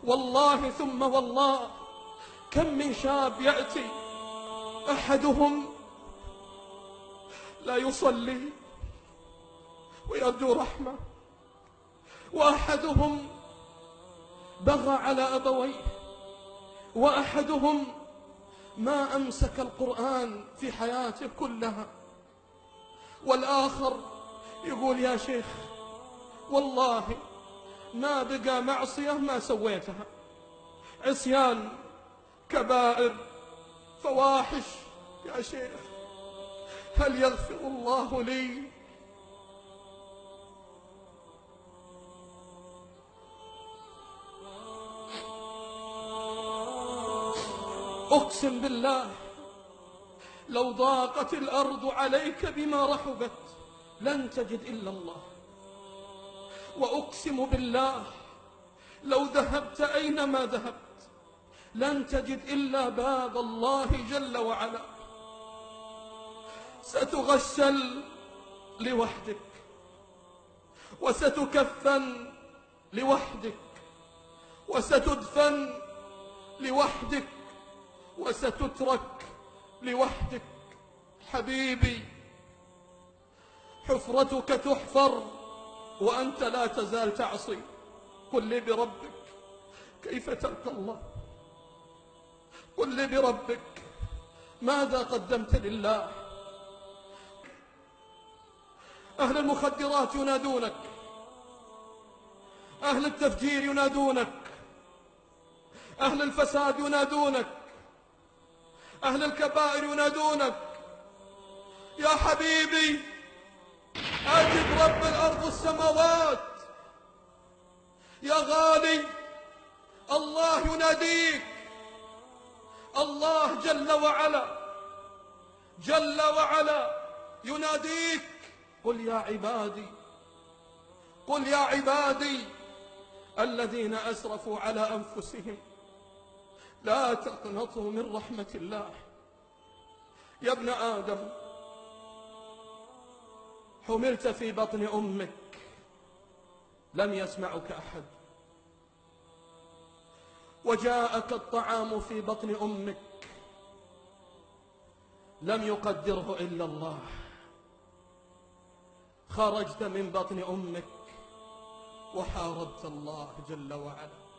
والله ثم والله كم من شاب يأتي أحدهم لا يصلي ويرجو رحمة، وأحدهم بغى على أبويه، وأحدهم ما أمسك القرآن في حياته كلها، والآخر يقول يا شيخ والله ما بقى معصية ما سويتها، عصيان، كبائر، فواحش، يا شيخ هل يغفر الله لي؟ أقسم بالله لو ضاقت الأرض عليك بما رحبت لن تجد إلا الله، وأقسم بالله لو ذهبت أينما ذهبت لن تجد إلا باب الله جل وعلا. ستغسل لوحدك، وستكفن لوحدك، وستدفن لوحدك، وستترك لوحدك. حبيبي حفرتك تحفر وأنت لا تزال تعصي. قل لي بربك كيف تلقى الله؟ قل لي بربك ماذا قدمت لله؟ أهل المخدرات ينادونك، أهل التفجير ينادونك، أهل الفساد ينادونك، أهل الكبائر ينادونك. يا حبيبي أجب رب الأرض والسماوات، يا غالي الله يناديك، الله جل وعلا جل وعلا يناديك. قل يا عبادي، قل يا عبادي الذين أسرفوا على أنفسهم لا تقنطوا من رحمة الله. يا ابن آدم حملت في بطن أمك لم يسمعك أحد، وجاءك الطعام في بطن أمك لم يقدره إلا الله. خرجت من بطن أمك وحاربت الله جل وعلا.